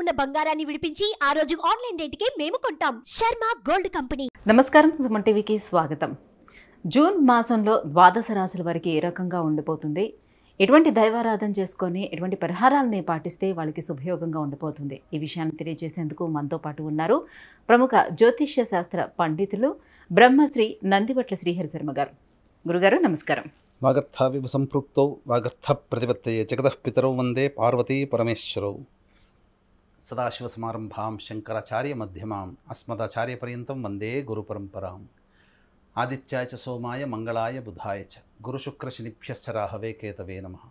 ఉన్న బంగారాన్ని విడిపించి ఆ రోజు ఆన్లైన్ రేటుకే మేము కొంటాం. Sharma gold company. నమస్కారం, సుమన్ టీవీకి స్వాగతం. జూన్ మాసంలో ద్వాదశ రాశుల వారికి ఏ రకంగా ఉండిపోతుంది, ఎటువంటి దైవారాధన చేసుకొని ఎటువంటి పరిహారాలని పాటిస్తే వాళ్ళకి శుభయోగంగా ఉండిపోతుంది, ఈ విషయాన్ని తెలియజేసేందుకు మనతో పాటు ఉన్నారు ప్రముఖ జ్యోతిష్య శాస్త్ర పండితులు బ్రహ్మశ్రీ నందివట్ల శ్రీహరి శర్మ గారు. గురుగారు నమస్కారం. వాగర్థావివ సంపృక్తౌ వాగర్థ ప్రతిపత్తయే జగతః పితరౌ వందే పార్వతీ పరమేశ్వరౌ. సదాశివసమారంభాం శంకరాచార్య మధ్యమాం అస్మదాచార్యపర్యంతం వందే గురుపరంపరాం. ఆదిత్యాయ చ సోమాయ మంగళాయ బుధాయ చ గురుశుక్రశనిభ్యశ్చ రాహవే కేతవే నమః.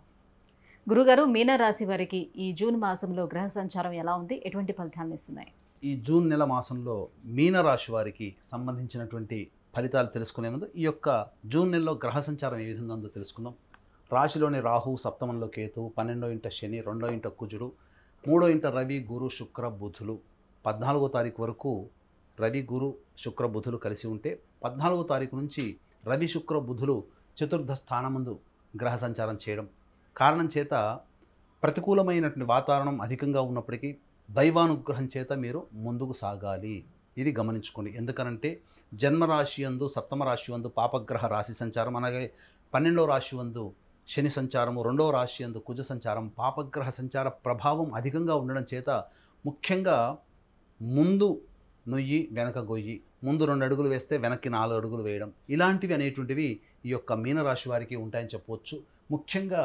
గురుగారు, మీనరాశి వారికి ఈ జూన్ మాసంలో గ్రహ సంచారం ఎలా ఉంది, ఎటువంటి ఫలితాలను ఇస్తున్నాయి? ఈ జూన్ నెల మాసంలో మీనరాశి వారికి సంబంధించినటువంటి ఫలితాలు తెలుసుకునే ముందు ఈ యొక్క జూన్ నెలలో గ్రహ సంచారం ఏ విధంగా ఉందో తెలుసుకుందాం. రాశిలోని రాహు, సప్తమంలో కేతు, 12వ ఇంట శని, 2వ ఇంట కుజుడు, 3వ ఇంట రవి, గురు, శుక్ర, బుధులు. 14వ తారీఖు వరకు రవి, గురు, శుక్ర, బుధులు కలిసి ఉంటే 14వ తారీఖు నుంచి రవి, శుక్ర, బుధులు చతుర్థ స్థానమందు గ్రహ సంచారం చేయడం కారణం చేత ప్రతికూలమైనటువంటి వాతావరణం అధికంగా ఉన్నప్పటికీ దైవానుగ్రహం చేత మీరు ముందుకు సాగాలి. ఇది గమనించుకోండి. ఎందుకనంటే జన్మరాశి యందు, సప్తమ రాశి యందు పాపగ్రహ రాశి సంచారం, అలాగే 12వ రాశి యందు శని సంచారము, 2వ రాశి యందు కుజ సంచారం, పాపగ్రహ సంచార ప్రభావం అధికంగా ఉండడం చేత ముఖ్యంగా ముందు నొయ్యి వెనక గొయ్యి, ముందు 2 అడుగులు వేస్తే వెనక్కి 4 అడుగులు వేయడం, ఇలాంటివి అనేటువంటివి ఈ యొక్క మీనరాశి వారికి ఉంటాయని చెప్పవచ్చు. ముఖ్యంగా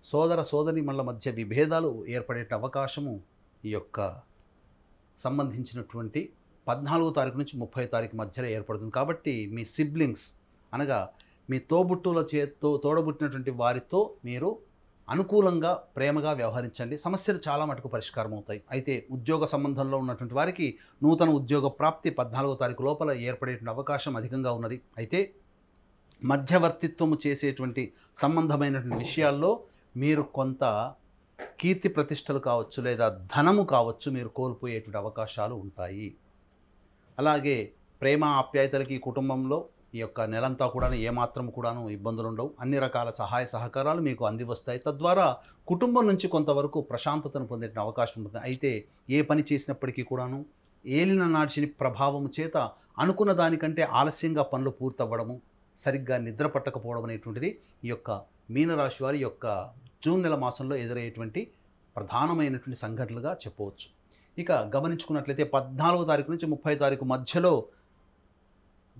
సోదర సోదరీమణుల మధ్య విభేదాలు ఏర్పడే అవకాశము ఈ యొక్క సంబంధించినటువంటి 14వ తారీఖు నుంచి 30వ తారీఖు మధ్యలో ఏర్పడుతుంది. కాబట్టి మీ సిబ్లింగ్స్ అనగా మీ తోబుట్టుల తోడబుట్టినటువంటి వారితో మీరు అనుకూలంగా ప్రేమగా వ్యవహరించండి. సమస్యలు చాలా మటుకు పరిష్కారం అవుతాయి. అయితే ఉద్యోగ సంబంధంలో ఉన్నటువంటి వారికి నూతన ఉద్యోగ ప్రాప్తి 14వ తారీఖు లోపల ఏర్పడేటువంటి అవకాశం అధికంగా ఉన్నది. అయితే మధ్యవర్తిత్వము చేసేటువంటి సంబంధమైనటువంటి విషయాల్లో మీరు కొంత కీర్తి ప్రతిష్టలు కావచ్చు, లేదా ధనము కావచ్చు, మీరు కోల్పోయేటువంటి అవకాశాలు ఉంటాయి. అలాగే ప్రేమ ఆప్యాయతలకి కుటుంబంలో ఈ యొక్క నెలంతా కూడా ఏమాత్రం కూడాను ఇబ్బందులు ఉండవు. అన్ని రకాల సహాయ సహకారాలు మీకు అంది వస్తాయి. తద్వారా కుటుంబం నుంచి కొంతవరకు ప్రశాంతతను పొందే అవకాశం ఉంటుంది. అయితే ఏ పని చేసినప్పటికీ కూడాను ఏలిన నాడిని ప్రభావం చేత అనుకున్న దానికంటే ఆలస్యంగా పనులు పూర్తవ్వడము, సరిగ్గా నిద్ర పట్టకపోవడం అనేటువంటిది ఈ యొక్క మీనరాశి వారి యొక్క జూన్ నెల మాసంలో ఎదురయ్యేటువంటి ప్రధానమైనటువంటి సంఘటనలుగా చెప్పవచ్చు. ఇక గమనించుకున్నట్లయితే 14వ తారీఖు నుంచి 30వ తారీఖు మధ్యలో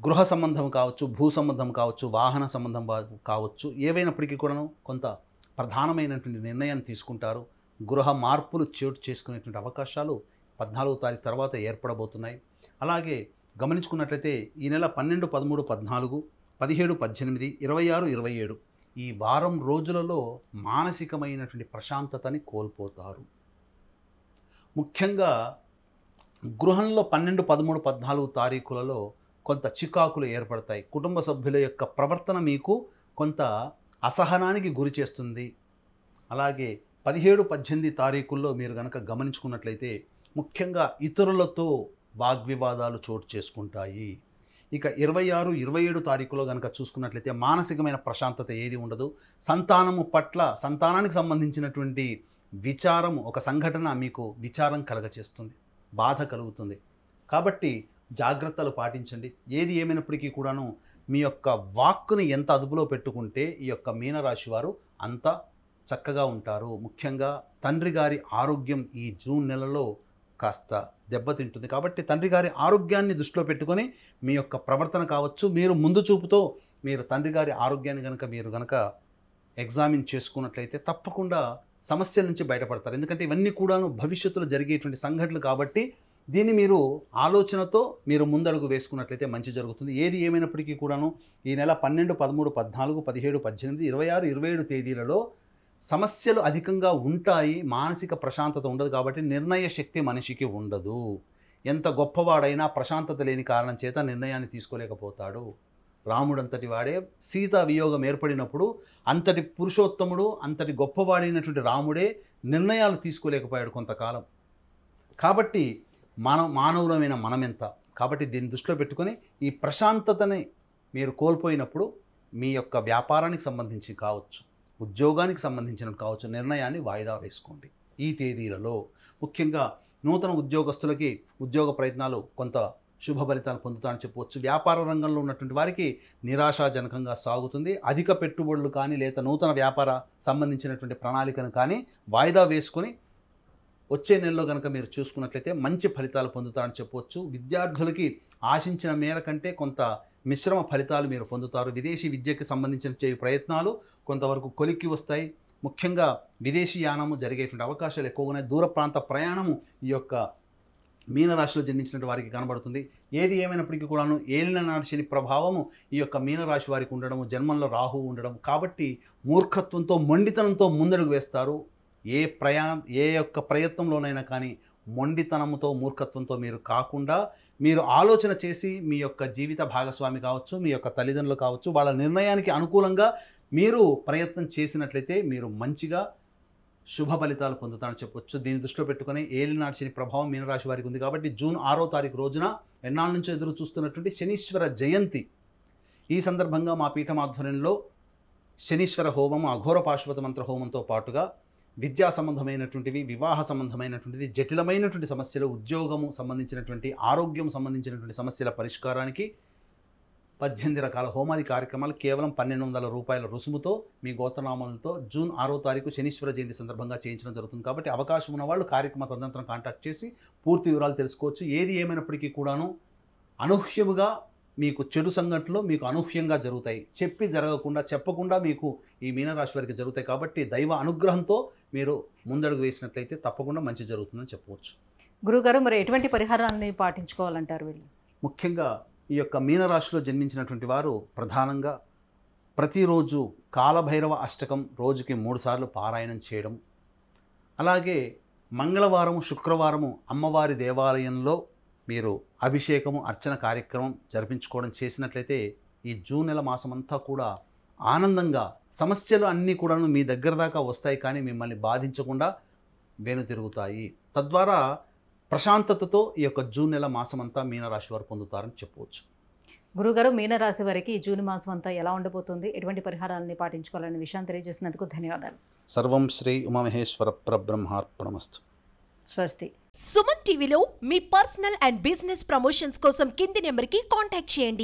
గృహ సంబంధం కావచ్చు, భూ సంబంధం కావచ్చు, వాహన సంబంధం కావచ్చు, ఏవైనప్పటికీ కూడాను కొంత ప్రధానమైనటువంటి నిర్ణయాన్ని తీసుకుంటారు. గృహ మార్పులు చోటు చేసుకునేటువంటి అవకాశాలు 14వ తారీఖు తర్వాత ఏర్పడబోతున్నాయి. అలాగే గమనించుకున్నట్లయితే ఈ నెల 12, 13, 14, 17, 18, 26, 27 ఈ వారం రోజులలో మానసికమైనటువంటి ప్రశాంతతని కోల్పోతారు. ముఖ్యంగా గృహంలో 12, 13, 14 తారీఖులలో కొంత చికాకులు ఏర్పడతాయి. కుటుంబ సభ్యుల యొక్క ప్రవర్తన మీకు కొంత అసహనానికి గురి చేస్తుంది. అలాగే 17, 18 తారీఖుల్లో మీరు కనుక గమనించుకున్నట్లయితే ముఖ్యంగా ఇతరులతో వాగ్వివాదాలు చోటు చేసుకుంటాయి. ఇక 26, 27 తారీఖులో కనుక చూసుకున్నట్లయితే మానసికమైన ప్రశాంతత ఏది ఉండదు. సంతానము పట్ల, సంతానానికి సంబంధించినటువంటి విచారం, ఒక సంఘటన మీకు విచారం కలగచేస్తుంది, బాధ కలుగుతుంది. కాబట్టి జాగ్రత్తలు పాటించండి. ఏది ఏమైనప్పటికీ కూడాను మీ యొక్క వాక్కుని ఎంత అదుపులో పెట్టుకుంటే ఈ యొక్క మీనరాశి వారు అంత చక్కగా ఉంటారు. ముఖ్యంగా తండ్రి గారి ఆరోగ్యం ఈ జూన్ నెలలో కాస్త దెబ్బతింటుంది. కాబట్టి తండ్రి గారి ఆరోగ్యాన్ని దృష్టిలో పెట్టుకొని మీ యొక్క ప్రవర్తన కావచ్చు, మీరు ముందు చూపుతో మీరు తండ్రి గారి ఆరోగ్యాన్ని మీరు గనక ఎగ్జామిన్ చేసుకున్నట్లయితే తప్పకుండా సమస్యల నుంచి బయటపడతారు. ఎందుకంటే ఇవన్నీ కూడాను భవిష్యత్తులో జరిగేటువంటి సంఘటనలు కాబట్టి దీన్ని మీరు ఆలోచనతో మీరు ముందడుగు వేసుకున్నట్లయితే మంచి జరుగుతుంది. ఏది ఏమైనప్పటికీ కూడాను ఈ నెల 12, 13, 14, 17, 18, 26, 27 తేదీలలో సమస్యలు అధికంగా ఉంటాయి. మానసిక ప్రశాంతత ఉండదు. కాబట్టి నిర్ణయ శక్తి మనిషికి ఉండదు. ఎంత గొప్పవాడైనా ప్రశాంతత లేని కారణం చేత నిర్ణయాన్ని తీసుకోలేకపోతాడు. రాముడంతటి వాడే సీతా వియోగం ఏర్పడినప్పుడు అంతటి పురుషోత్తముడు, అంతటి గొప్పవాడైనటువంటి రాముడే నిర్ణయాలు తీసుకోలేకపోయాడు కొంతకాలం. కాబట్టి మానవులమైన మనమెంత. కాబట్టి దీన్ని దృష్టిలో పెట్టుకొని ఈ ప్రశాంతతని మీరు కోల్పోయినప్పుడు మీ యొక్క వ్యాపారానికి సంబంధించి కావచ్చు, ఉద్యోగానికి సంబంధించిన కావచ్చు, నిర్ణయాన్ని వాయిదా వేసుకోండి. ఈ తేదీలలో ముఖ్యంగా నూతన ఉద్యోగస్తులకి ఉద్యోగ ప్రయత్నాలు కొంత శుభ ఫలితాలు పొందుతారని చెప్పవచ్చు. వ్యాపార రంగంలో ఉన్నటువంటి వారికి నిరాశాజనకంగా సాగుతుంది. అధిక పెట్టుబడులు కానీ లేదా నూతన వ్యాపార సంబంధించినటువంటి ప్రణాళికను కానీ వాయిదా వేసుకొని వచ్చే నెలలో కనుక మీరు చూసుకున్నట్లయితే మంచి ఫలితాలు పొందుతారని చెప్పవచ్చు. విద్యార్థులకి ఆశించిన మేర కంటే కొంత మిశ్రమ ఫలితాలు మీరు పొందుతారు. విదేశీ విద్యకు సంబంధించిన ప్రయత్నాలు కొంతవరకు కొలిక్కి వస్తాయి. ముఖ్యంగా విదేశీ యానము జరిగేటువంటి అవకాశాలు ఎక్కువగానే. దూర ప్రాంత ప్రయాణము ఈ యొక్క మీనరాశిలో జన్మించినటువంటి వారికి కనబడుతుంది. ఏది ఏమైనప్పటికీ కూడాను ఏలినాటి శని ప్రభావము ఈ యొక్క మీనరాశి వారికి ఉండడము, జన్మంలో రాహువు ఉండడం కాబట్టి మూర్ఖత్వంతో మొండితనంతో ముందడుగు వేస్తారు. ఏ యొక్క ప్రయత్నంలోనైనా కానీ మొండితనంతో మూర్ఖత్వంతో మీరు కాకుండా మీరు ఆలోచన చేసి మీ యొక్క జీవిత భాగస్వామి కావచ్చు, మీ యొక్క తల్లిదండ్రులు కావచ్చు, వాళ్ళ నిర్ణయానికి అనుకూలంగా మీరు ప్రయత్నం చేసినట్లయితే మీరు మంచిగా శుభ ఫలితాలు పొందుతారని చెప్పొచ్చు. దీన్ని దృష్టిలో పెట్టుకొని ఏలినాటి శని ప్రభావం మీనరాశి వారికి ఉంది కాబట్టి జూన్ 6వ తారీఖు రోజున ఎన్నాళ్ళ నుంచో ఎదురు చూస్తున్నటువంటి శనీశ్వర జయంతి. ఈ సందర్భంగా మా పీఠం ఆధ్వర్యంలో శనీశ్వర హోమము, అఘోర పాశుపత మంత్ర హోమంతో పాటుగా విద్యా సంబంధమైనటువంటివి, వివాహ సంబంధమైనటువంటిది, జటిలమైనటువంటి సమస్యలు, ఉద్యోగము సంబంధించినటువంటి, ఆరోగ్యం సంబంధించినటువంటి సమస్యల పరిష్కారానికి 18 రకాల హోమాది కార్యక్రమాలు కేవలం 1200 రూపాయల రుసుముతో మీ గోత్రనామాలతో జూన్ 6వ తారీఖు శనీశ్వర జయంతి సందర్భంగా చేయించడం జరుగుతుంది. కాబట్టి అవకాశం ఉన్న వాళ్ళు కార్యక్రమ తదనంతరం కాంటాక్ట్ చేసి పూర్తి వివరాలు తెలుసుకోవచ్చు. ఏది ఏమైనప్పటికీ కూడాను అనూహ్యముగా మీకు చెడు సంఘటనలు మీకు అనూహ్యంగా జరుగుతాయి. చెప్పకుండా మీకు ఈ మీనరాశి వారికి జరుగుతాయి. కాబట్టి దైవ అనుగ్రహంతో మీరు ముందడుగు వేసినట్లయితే తప్పకుండా మంచి జరుగుతుందని చెప్పవచ్చు. గురుగారు, మరి ఎటువంటి పరిహారాలని పాటించుకోవాలంటారు వీళ్ళు? ముఖ్యంగా ఈ యొక్క మీనరాశిలో జన్మించినటువంటి వారు ప్రధానంగా ప్రతిరోజు కాలభైరవ అష్టకం రోజుకి 3 సార్లు పారాయణం చేయడం, అలాగే మంగళవారము, శుక్రవారము అమ్మవారి దేవాలయంలో మీరు అభిషేకము, అర్చన కార్యక్రమం జరిపించుకోవడం చేసినట్లయితే ఈ జూన్ నెల మాసమంతా కూడా ఆనందంగా సమస్యలు అన్నీ కూడాను మీ దగ్గర దాకా వస్తాయి, కానీ మిమ్మల్ని బాధించకుండా వెనుతిరుగుతాయి. తద్వారా ప్రశాంతతతో ఈ యొక్క జూన్ నెల మాసమంతా మీనరాశి వారు పొందుతారని చెప్పవచ్చు. గురుగారు, మీనరాశి వారికి ఈ జూన్ మాసం అంతా ఎలా ఉండబోతుంది, ఎటువంటి పరిహారాలని పాటించుకోవాలనే విషయాన్ని తెలియజేసినందుకు ధన్యవాదాలు. సర్వం శ్రీ ఉమామహేశ్వర పరబ్రహ్మార్పణమస్తు. స్వస్తి. సుమన్ టీవీలో మీ పర్సనల్ అండ్ బిజినెస్ ప్రమోషన్స్ కోసం కింది నెంబర్కి కాంటాక్ట్ చేయండి.